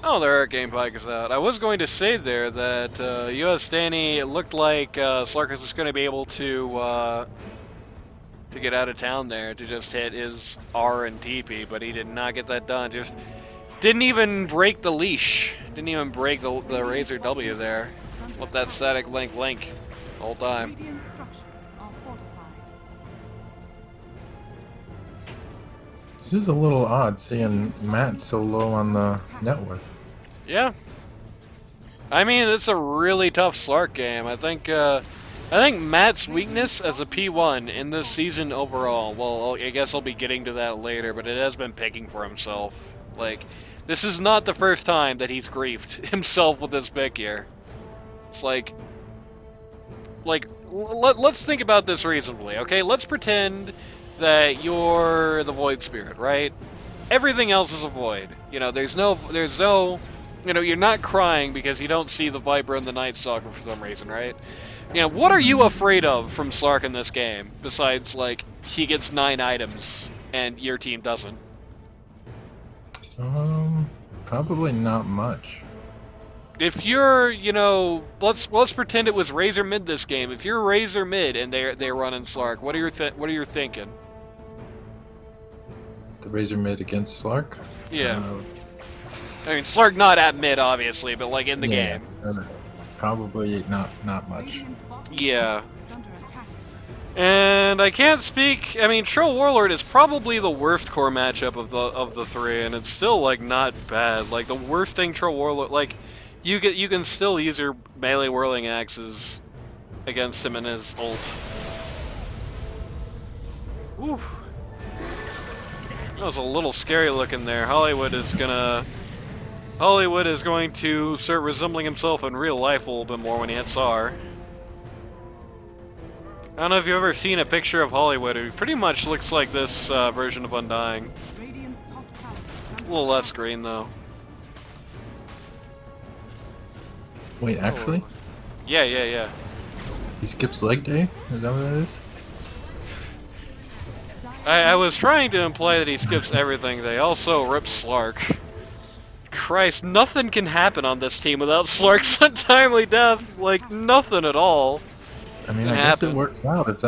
Oh, the Hurricane Pike is out. I was going to say there that US Danny, it looked like Slark was just going to be able to get out of town there, to just hit his R and TP, but he did not get that done. Just didn't even break the leash. Didn't even break the Razor W there. Let that static link the whole time. Radiant structures are fortified. This is a little odd seeing Matt so low on the net worth. Yeah. I mean, it's a really tough Slark game. I think Matt's weakness as a P1 in this season overall, well, I guess I'll be getting to that later, but it has been picking for himself. Like, this is not the first time that he's griefed himself with this pick here. It's like, let's think about this reasonably, okay? Let's pretend that you're the Void Spirit, right? Everything else is a Void. You know, there's no, you know, you're not crying because you don't see the Viper and the Night Stalker for some reason, right? You know, what are you afraid of from Slark in this game, besides, like, he gets 9 items and your team doesn't? Probably not much. If you're, you know, let's pretend it was Razor mid this game. If you're Razor mid and they're running Slark, what are you thinking? The Razor mid against Slark? Yeah. I mean, Slark not at mid, obviously, but, like, in the game. Probably not much. Radiant's bottom Yeah. tower is under attack. And I can't speak. I mean, Troll Warlord is probably the worst core matchup of the three, and it's still like not bad. Like the worst thing Troll Warlord, like you can still use your melee whirling axes against him in his ult. Woo. That was a little scary looking there. Hollywood is going to start resembling himself in real life a little bit more when he hits R. I don't know if you've ever seen a picture of Hollywood. It pretty much looks like this version of Undying. Radiant's top tower is A under little less green, though. Wait, actually? Yeah. He skips leg day? Is that what that is? I was trying to imply that he skips everything. They also rip Slark. Christ, nothing can happen on this team without Slark's untimely death. Like, nothing at all. I mean, Can I guess it happen. works out if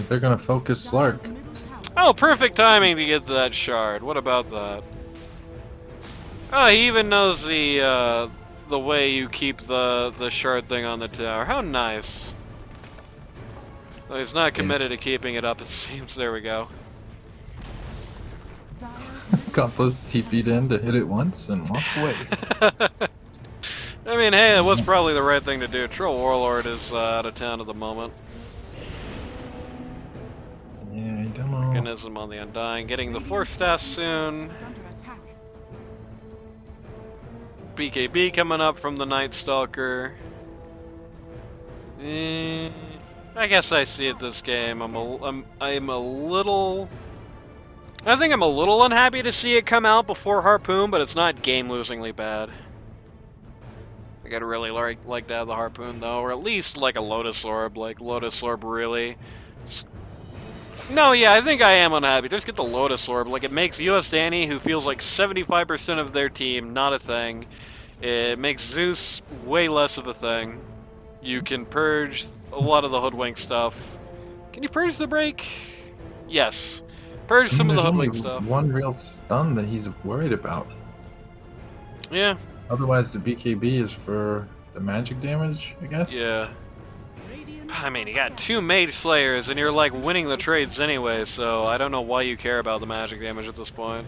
they're gonna focus Slark. Dire's middle tower. Oh, perfect timing to get that shard. What about that? Oh, he even knows the way you keep the shard thing on the tower. How nice. Well, he's not committed to keeping it up, it seems. There we go. Dire's middle Compost TP'd in to hit it once and walk away. I mean, hey, it was probably the right thing to do. Troll Warlord is out of town at the moment. Yeah, I don't know. Mechanism on the Undying. Getting the 4th staff soon. is under attack. BKB coming up from the Night Stalker. I guess I see it this game. I think I'm a little unhappy to see it come out before Harpoon, but it's not game-losingly bad. I gotta really like to have the Harpoon, though, or at least like a Lotus Orb. Like, Lotus Orb really... No, yeah, I think I am unhappy. Just get the Lotus Orb. Like, it makes US Danny, who feels like 75% of their team, not a thing. It makes Zeus way less of a thing. You can purge a lot of the Hoodwink stuff. Can you purge the break? Yes. Purge some of the There's only Hoodwink stuff. one real stun that he's worried about. Yeah, Otherwise, the BKB is for the magic damage, I guess. yeah. I mean, you got 2 Mage Slayers, and you're like winning the trades anyway, so I don't know why you care about the magic damage at this point.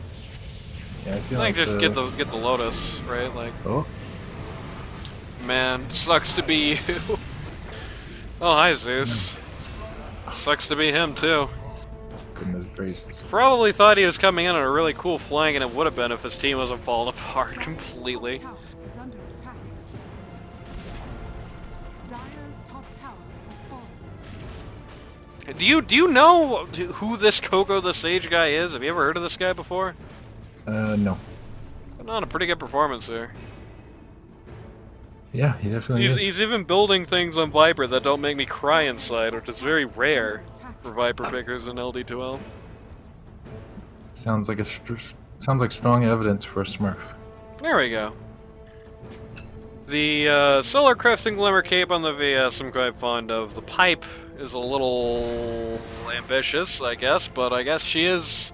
Yeah, I I feel think like just get the Lotus, right? Like, Oh, man, sucks to be you. Oh, hi Zeus. Sucks to be him too. goodness gracious. Probably thought he was coming in on a really cool flank, and it would have been if his team wasn't falling apart completely. Tower is under attack. Dire's top tower has fallen. Do you know who this Coco the Sage guy is? Have you ever heard of this guy before? No. Putting on a pretty good performance here. Yeah, he definitely is. He's even building things on Viper that don't make me cry inside, which is very rare for Viper pickers in LD2L. Sounds like strong evidence for a Smurf. There we go. The Solar Crest and Glimmer Cape on the VS I'm quite fond of. The pipe is a little ambitious, I guess, but I guess she is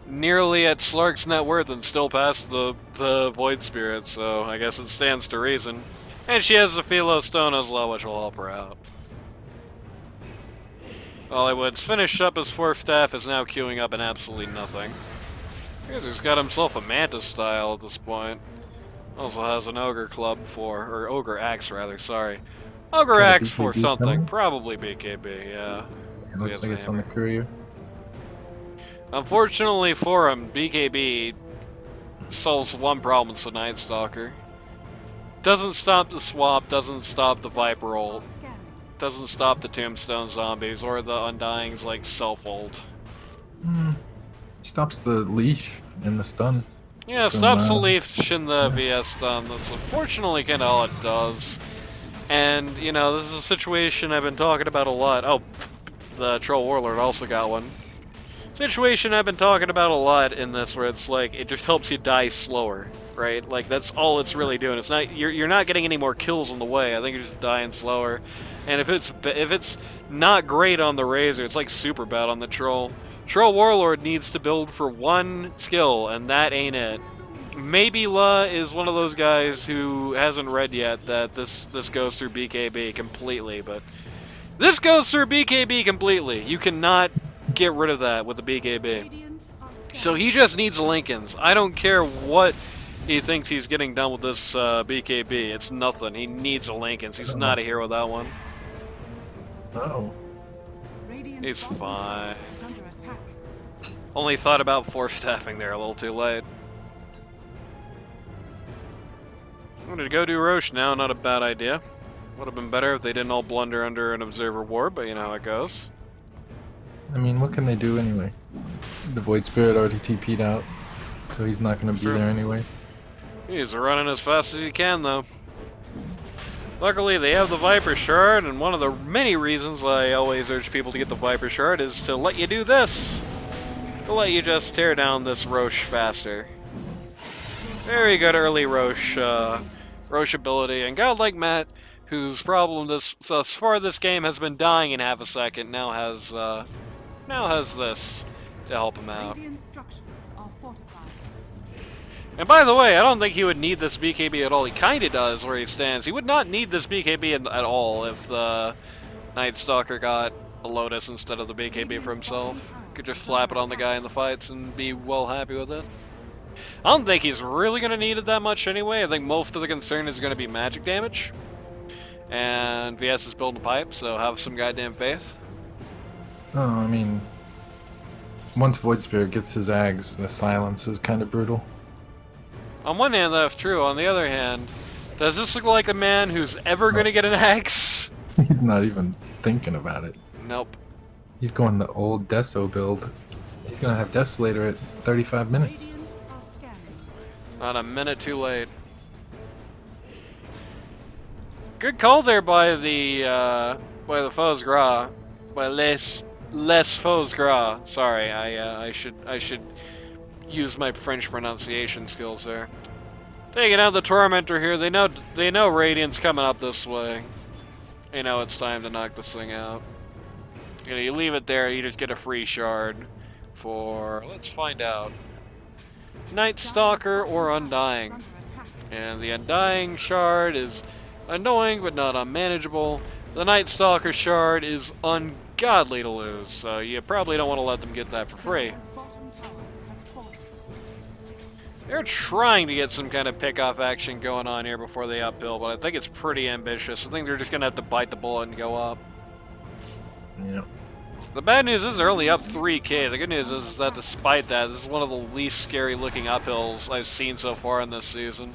nearly at Slark's net worth and still past the Void Spirit, so I guess it stands to reason. And she has the Philo Stone as well, which will help her out. Hollywood's finished up his 4th staff, is now queuing up in absolutely nothing. He's got himself a Mantis style at this point. Also has an Ogre Club for, or Ogre Axe rather, sorry. Ogre Got a Axe for BKB something, coming? probably BKB, yeah. It looks like it's on the courier. Unfortunately for him, BKB solves one problem, it's the Night Stalker. Doesn't stop the swap, doesn't stop the Viper ult, Scanning. doesn't stop the Tombstone zombies or the Undying's like self-ult. Stops the leash and the stun. Yeah, From, stops the leaf in the VS stun. That's unfortunately kind of all it does. And, you know, this is a situation I've been talking about a lot. Oh, the Troll Warlord also got one. Situation I've been talking about a lot in this, where it's like, it just helps you die slower, right? Like, that's all it's really doing. It's not, you're not getting any more kills on the way. I think you're just dying slower. And if it's not great on the Razor, it's like super bad on the Troll. Troll Warlord needs to build for one skill, and that ain't it. Maybe La is one of those guys who hasn't read yet that this goes through BKB completely, but this goes through BKB completely. You cannot get rid of that with the BKB. Radiant are scanning. So he just needs Lincolns. I don't care what he thinks he's getting done with this BKB. It's nothing. He needs a Lincolns. He's not a hero without one. Oh. Radiant's He's bottom fine. tower is under attack. Only thought about 4-staffing there a little too late. I'm gonna go do Roche now, not a bad idea. Would have been better if they didn't all blunder under an Observer Ward, but you know how it goes. I mean, what can they do anyway? The Void Spirit already TP'd out, so he's not going to be True. there anyway. He's running as fast as he can, though. Luckily, they have the Viper Shard, and one of the many reasons I always urge people to get the Viper Shard is to let you do this. To let you just tear down this Roche faster. Very good early Roche, Roche ability, and God like Matt, whose problem thus far this game has been dying in half a second, now has this to help him out. Radiant structures are fortified. And by the way, I don't think he would need this BKB at all. He kinda does where he stands. He would not need this BKB at all if the Night Stalker got a Lotus instead of the BKB for himself. Could just slap it on the guy in the fights and be well happy with it. I don't think he's really going to need it that much anyway. I think most of the concern is going to be magic damage. And VS is building a pipe, so have some goddamn faith. Oh, I mean, once Void Spirit gets his Ags, the silence is kind of brutal. On one hand, that's true. On the other hand, does this look like a man who's ever going to get an axe? He's not even thinking about it. Nope. He's going the old Deso build. He's going to have Desolator at 35 minutes. Radiant are scanning. Not a minute too late. Good call there by the Foes Gras, by Les Foes Gras. Sorry, I should use my French pronunciation skills there. Taking out the Tormentor here. They know Radiant's coming up this way. They know it's time to knock this thing out. You know, you leave it there, you just get a free shard for, let's find out, Night Stalker or Undying. Under attack. And the Undying Shard is annoying but not unmanageable. The Night Stalker Shard is ungodly to lose, so you probably don't want to let them get that for free. Dire's bottom tower has fallen. They're trying to get some kind of pick-off action going on here before they uphill, but I think it's pretty ambitious. I think they're just going to have to bite the bullet and go up. Yep. The bad news is they're only up 3k. The good news is that despite that, this is one of the least scary looking uphills I've seen so far in this season.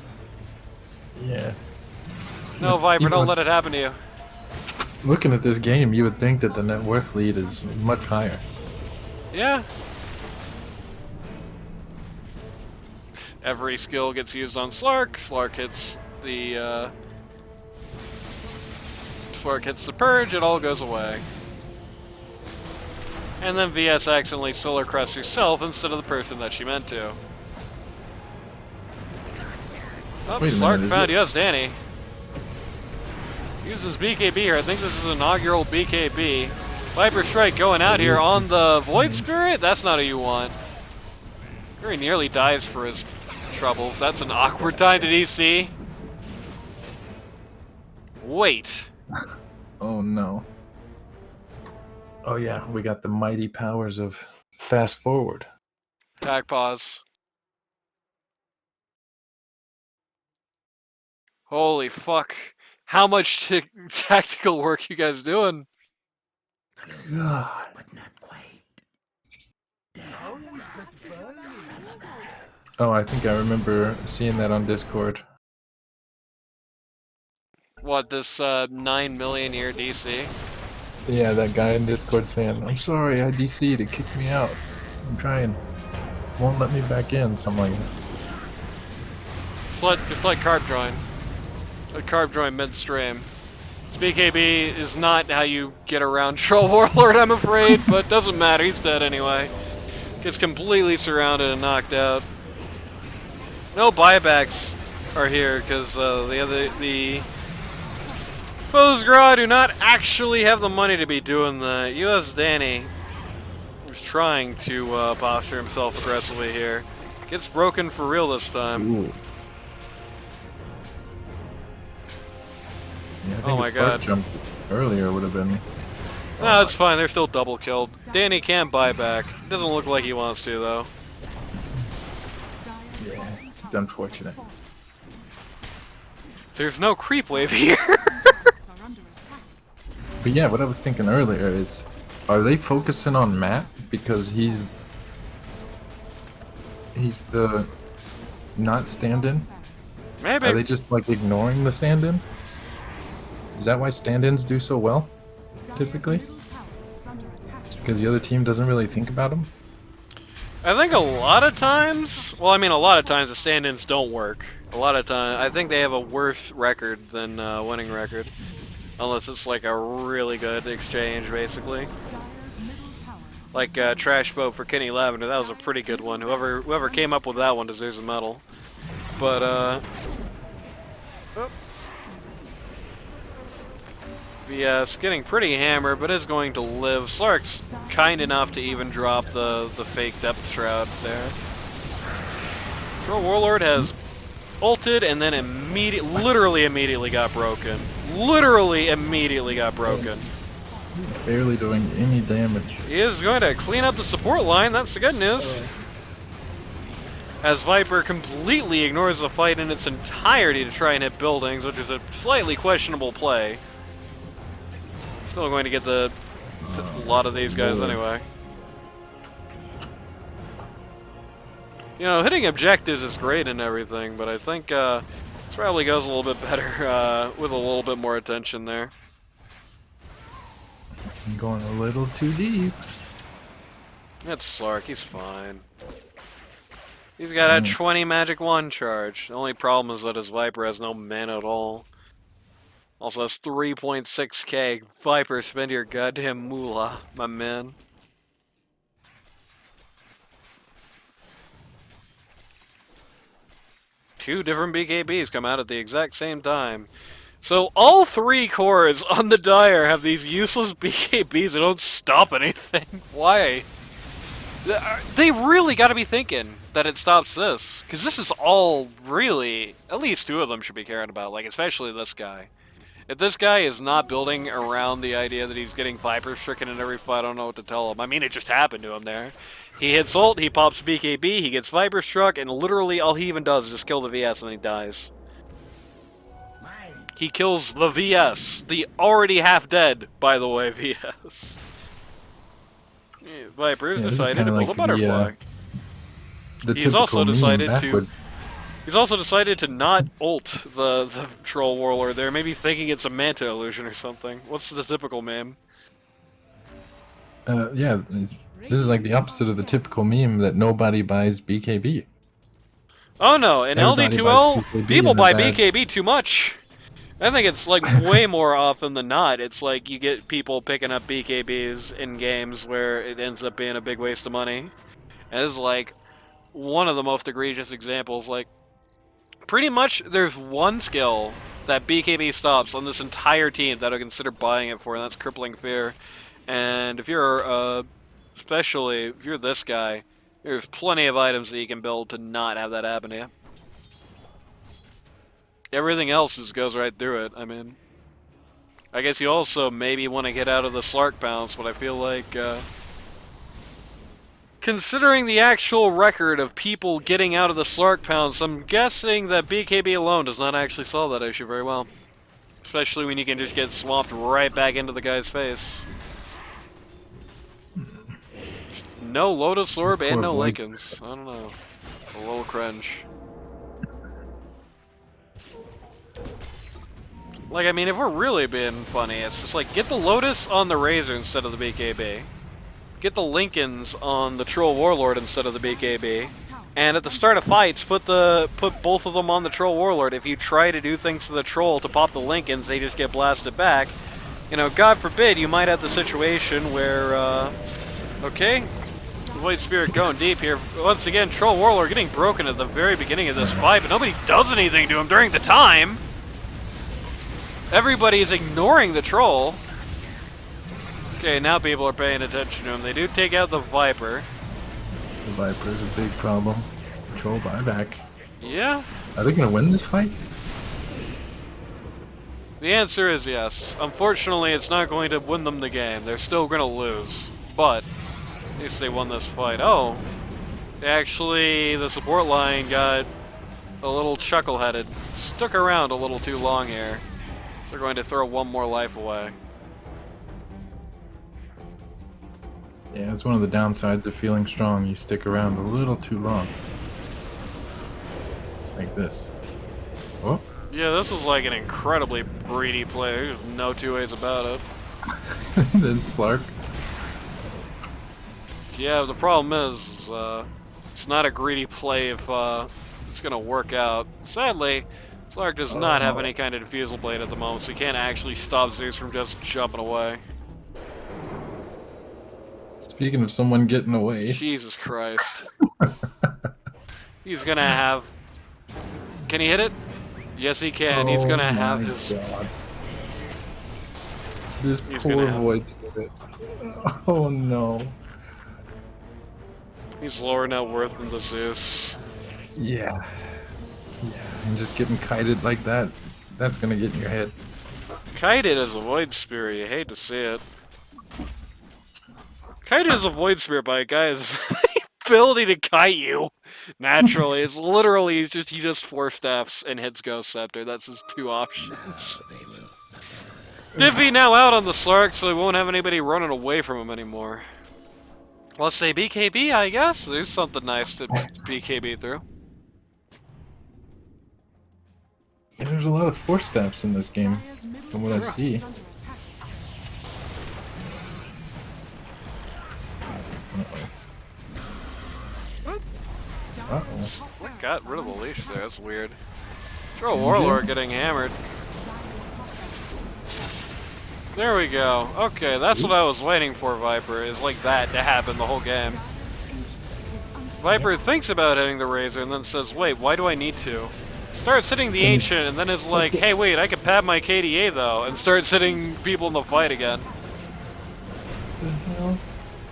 Yeah. No, Viper, Even don't with- let it happen to you. Looking at this game, you would think that the net worth lead is much higher. Yeah. Every skill gets used on Slark. Slark hits the Purge, it all goes away. And then VS accidentally Solar Crest herself instead of the person that she meant to. Oh, Wait a Slark minute, is found it- US Danny. Uses BKB here. I think this is an inaugural BKB. Viper Strike going out here on the Void Spirit? That's not who you want. Very nearly dies for his troubles. That's an awkward time to DC. Wait. Oh no. Oh yeah, we got the mighty powers of fast forward. Hack pause. Holy fuck. How much tactical work you guys doing? God. Oh, I think I remember seeing that on Discord. What, this 9 million year DC? Yeah, that guy in Discord saying, "I'm sorry, I DC'd, it kicked me out. I'm trying. Won't let me back in," something like that. Just let Carb join. Let Carb join midstream. This BKB is not how you get around Troll Warlord, I'm afraid, but doesn't matter, he's dead anyway. Gets completely surrounded and knocked out. No buybacks are here, because the Foes Gras do not actually have the money to be doing that. US Danny was trying to posture himself aggressively here. Gets broken for real this time. Ooh. Yeah, I think Oh a my Slark God. jump earlier would have been. No, it's fine. They're still double killed. Danny can buy back. Doesn't look like he wants to, though. Dire's Yeah, bottom it's tower unfortunate. has fallen. There's no creep wave here. Are under attack. But yeah, what I was thinking earlier is, are they focusing on Matt because he's the not stand-in? Maybe. Are they just like ignoring the stand-in? Is that why stand-ins do so well? Dire's Typically? middle tower is under attack. Because the other team doesn't really think about them? I think a lot of times, well, I mean, a lot of times the stand-ins don't work. A lot of times, I think they have a worse record than winning record. Unless it's like a really good exchange, basically. Dire's middle tower Like Trash Boat for Kenny Lavender, that was a pretty good one. Whoever came up with that one deserves a medal. But, oh. VS getting pretty hammered, but is going to live. Slark's kind enough to even drop the fake Depth Shroud there. Troll Warlord has ulted and then literally immediately got broken. Literally immediately got broken. Barely doing any damage. He is going to clean up the support line, that's the good news. As Viper completely ignores the fight in its entirety to try and hit buildings, which is a slightly questionable play. Still going to get a lot of these guys anyway. You know, hitting objectives is great and everything, but I think this probably goes a little bit better with a little bit more attention there. I'm going a little too deep. That's Slark, he's fine. He's got a 20 magic 1 charge. The only problem is that his Viper has no mana at all. Also has 3.6k. Viper, spend your goddamn moolah, my man. Two different BKBs come out at the exact same time. So all three cores on the Dire have these useless BKBs that don't stop anything. Why? They really got to be thinking that it stops this, because this is all really, at least two of them should be caring about, like especially this guy. If this guy is not building around the idea that he's getting Viper stricken in every fight, I don't know what to tell him. I mean, it just happened to him there. He hits ult, he pops BKB, he gets Viper struck, and literally all he even does is just kill the VS and he dies. He kills the VS, the already half dead, by the way, VS. Viper's decided to build a butterfly. He's also decided to. He's also decided to not ult the troll warlord there, maybe thinking it's a manta illusion or something. What's the typical meme? Yeah, this is like the opposite of the typical meme that nobody buys BKB. Oh no, in LD2L, people buy BKB too much. I think it's like way more often than not. It's like you get people picking up BKBs in games where it ends up being a big waste of money. And it's like one of the most egregious examples. Like, pretty much there's one skill that BKB stops on this entire team that I consider buying it for, and that's Crippling Fear. And if you're, especially if you're this guy, there's plenty of items that you can build to not have that happen to you. Everything else just goes right through it. I mean, I guess you also maybe want to get out of the Slark bounce, but I feel like, considering the actual record of people getting out of the Slark pounce, I'm guessing that BKB alone does not actually solve that issue very well. Especially when you can just get swamped right back into the guy's face. No Lotus Orb and no Lincolns. I don't know. A little cringe. Like, I mean, if we're really being funny, it's just like, get the Lotus on the Razor instead of the BKB. Get the Lincolns on the Troll Warlord instead of the BKB. And at the start of fights, put both of them on the Troll Warlord. If you try to do things to the Troll to pop the Lincolns, they just get blasted back. You know, God forbid, you might have the situation where, okay, Void Spirit going deep here. Once again, Troll Warlord getting broken at the very beginning of this fight, but nobody does anything to him during the time. Everybody is ignoring the Troll. Okay, now people are paying attention to him. They do take out the Viper. The Viper is a big problem. Troll buyback. Yeah. Are they going to win this fight? The answer is yes. Unfortunately, it's not going to win them the game. They're still going to lose. But at least they won this fight. Oh. Actually, the support line got a little chuckle-headed. Stuck around a little too long here. So they're going to throw one more life away. Yeah, it's one of the downsides of feeling strong. You stick around a little too long. Like this. Oh. Yeah, this is like an incredibly greedy play. There's no two ways about it. Then Slark. Yeah, the problem is, it's not a greedy play if it's going to work out. Sadly, Slark does not have any kind of defusal blade at the moment, so he can't actually stop Zeus from just jumping away. Speaking of someone getting away. Jesus Christ. He's gonna have... Can he hit it? Yes, he can. He's gonna have his... God. This poor Void Spirit. Oh no. He's lower net worth than the Zeus. Yeah. Yeah, and just getting kited like that, that's gonna get in your head. Kited as a Void Spirit, you hate to see it. Kited as a Void Spirit by a guy's ability to kite you naturally. It's literally, he just 4-staffs and hits Ghost Scepter. That's his two options. Diffie now out on the Slark, so he won't have anybody running away from him anymore. Let's say BKB, I guess. There's something nice to BKB through. Yeah, there's a lot of 4-staffs in this game, from what I see. What got rid of the leash there? That's weird. Troll Warlord getting hammered. There we go. Okay, that's what I was waiting for, Viper, is like that to happen the whole game. Viper thinks about hitting the Razor and then says, wait, why do I need to? Starts hitting the Ancient and then is like, hey wait, I can pad my KDA though, and starts hitting people in the fight again.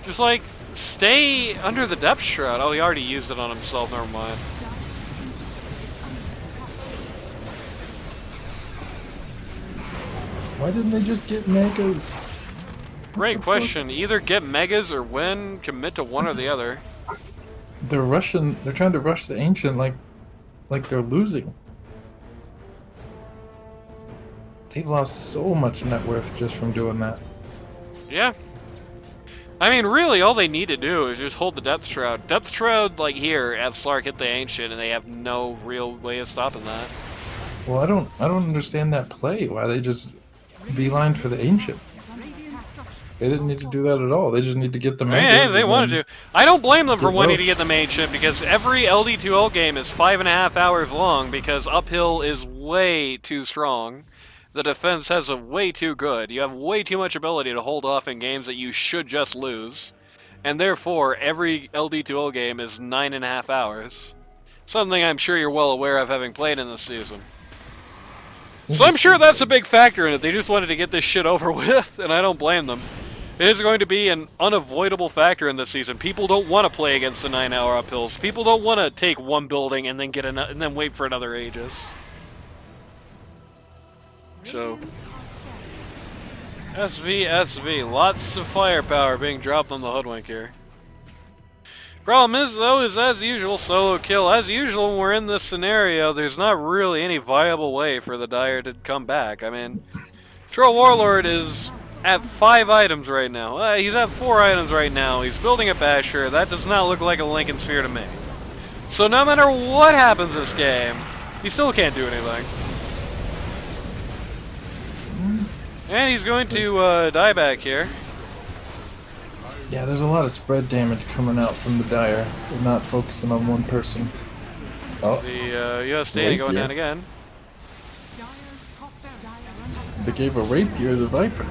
Just like, Stay under the depth shroud. Oh, he already used it on himself. Never mind. Why didn't they just get megas? Great question. Either get megas or win. Commit to one or the other. They're rushing. They're trying to rush the ancient like they're losing. They've lost so much net worth just from doing that. Yeah. I mean, really, all they need to do is just hold the Depth Shroud. Depth Shroud, like here, have Slark hit the Ancient, and they have no real way of stopping that. Well, I don't understand that play. Why they just beelined for the ancient? They didn't need to do that at all. They just need to get the megas. Hey, they wanted to. I don't blame them for Get wanting both. to get the Ancient, because every LD2L game is 5.5 hours long, because uphill is way too strong. The defense has a way too good. You have way too much ability to hold off in games that you should just lose. And therefore, every LD2L game is 9.5 hours. Something I'm sure you're well aware of having played in this season. So I'm sure that's a big factor in it. They just wanted to get this shit over with, and I don't blame them. It is going to be an unavoidable factor in this season. People don't want to play against the 9-hour uphills. People don't want to take one building and then and then wait for another Aegis. So, SV, lots of firepower being dropped on the Hoodwink here. Problem is, though, is as usual, solo kill. As usual, when we're in this scenario, there's not really any viable way for the Dire to come back. I mean, Troll Warlord is at 5 items right now. He's at 4 items right now. He's building a Basher. That does not look like a Lincoln Sphere to me. So no matter what happens this game, he still can't do anything. And he's going to die back here. Yeah, there's a lot of spread damage coming out from the Dire. They're not focusing on one person. Oh, The US Data going down again. they gave a rapier to Viper.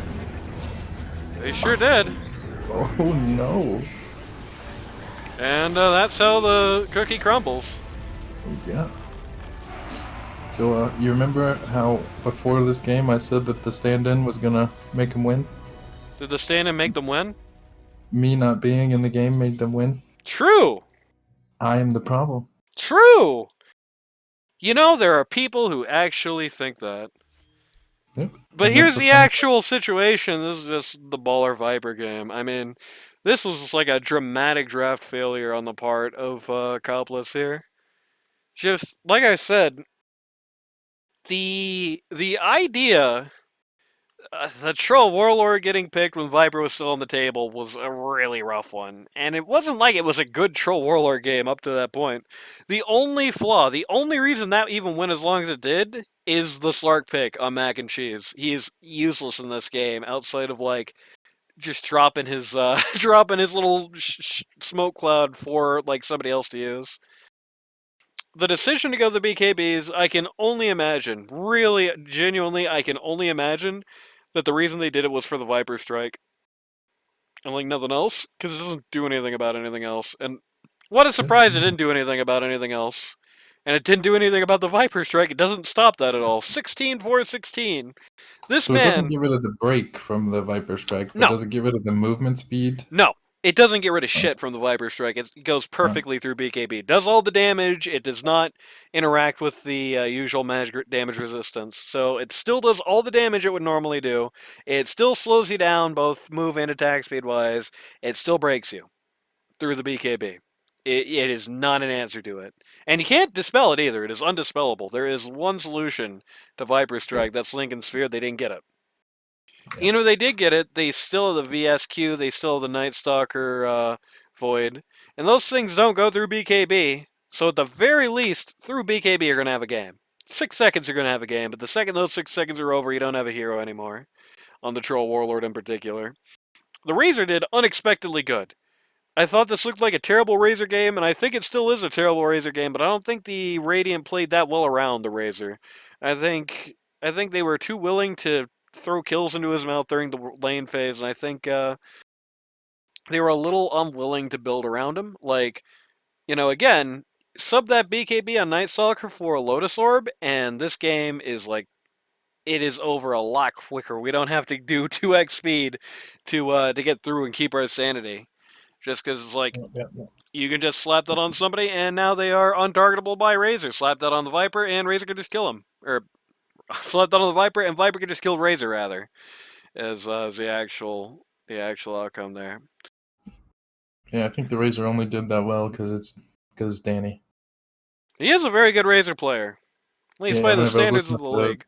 They sure did. Oh no. And that's how the cookie crumbles. Yeah. So, you remember how before this game I said that the stand-in was gonna make him win? Did the stand-in make them win? Me not being in the game made them win? True! I am the problem. True! You know, there are people who actually think that. Yep. But And here's that's the fun. actual situation. This is just the Baller Viper game. I mean, this was just like a dramatic draft failure on the part of Copless here. Just, like I said, the idea, the Troll Warlord getting picked when Viper was still on the table was a really rough one. And it wasn't like it was a good Troll Warlord game up to that point. The only flaw, the only reason that even went as long as it did, is the Slark pick on Mac and Cheese. He is useless in this game outside of like just dropping his dropping his little smoke cloud for like somebody else to use. The decision to go to the BKBs, I can only imagine, really, genuinely, I can only imagine that the reason they did it was for the Viper Strike. And like nothing else, because it doesn't do anything about anything else. And what a surprise it didn't do anything about anything else. And it didn't do anything about the Viper Strike. It doesn't stop that at all. 16-4-16. This So it doesn't man... get rid of the break from the Viper Strike, but No. does it get rid of the movement speed? No. It doesn't get rid of shit from the Viper Strike. It goes perfectly through BKB. It does all the damage. It does not interact with the usual damage resistance. So it still does all the damage it would normally do. It still slows you down, both move and attack speed-wise. It still breaks you through the BKB. It is not an answer to it. And you can't dispel it either. It is undispellable. There is one solution to Viper Strike. That's Lincoln Sphere. They didn't get it. You know, they did get it. They still have the VSQ. They still have the Night Stalker Void. And those things don't go through BKB. So at the very least, through BKB, you're going to have a game. 6 seconds, you're going to have a game. But the second those 6 seconds are over, you don't have a hero anymore. On the Troll Warlord in particular. The Razor did unexpectedly good. I thought this looked like a terrible Razor game, and I think it still is a terrible Razor game, but I don't think the Radiant played that well around the Razor. I think they were too willing to throw kills into his mouth during the lane phase, and I think they were a little unwilling to build around him. Like, you know, again, sub that BKB on Night Stalker for a Lotus Orb, and this game is like, it is over a lot quicker. We don't have to do 2x speed to get through and keep our sanity. Just because, like, Yeah. you can just slap that on somebody, and now they are untargetable by Razor. Slap that on the Viper, and Razor can just kill him. Or, slap that on the Viper, and Viper can just kill Razor, rather, as the actual outcome there. Yeah, I think the Razor only did that well because it's Danny. He is a very good Razor player, at least Yeah, by the whenever I was standards looking of at the the league.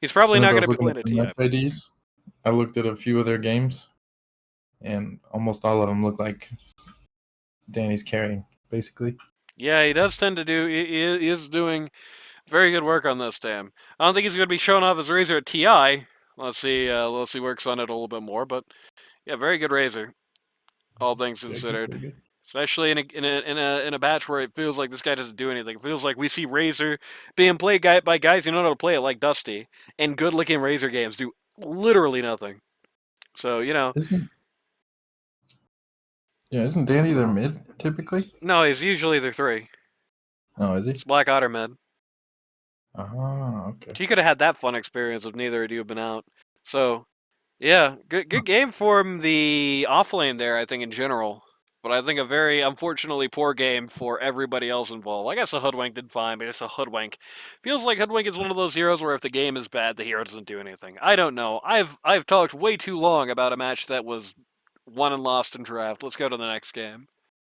He's probably not whenever I going was to be looking playing at a the match TF. IDs, I looked at a few of their games, and almost all of them look like Danny's carrying, basically. Yeah, he does tend to do. He is doing very good work on this team. I don't think he's going to be showing off his Razor at TI. Let's see. Let's see. Works on it a little bit more, but yeah, very good Razor, all things considered. Good. Especially in a batch where it feels like this guy doesn't do anything. It feels like we see Razor being played by guys who know how to play it, like Dusty, and good-looking Razor games do literally nothing. So Isn't Danny their mid typically? no, he's usually their 3. Oh, is he? It's BlackOtter mid. Ah, okay. So you could have had that fun experience if neither of you had been out. So yeah, good game from the offlane there, I think, in general. But I think a very unfortunately poor game for everybody else involved. I guess a Hoodwink did fine, but it's a Hoodwink. Feels like Hoodwink is one of those heroes where if the game is bad, the hero doesn't do anything. I don't know. I've talked way too long about a match that was won and lost in draft. Let's go to the next game.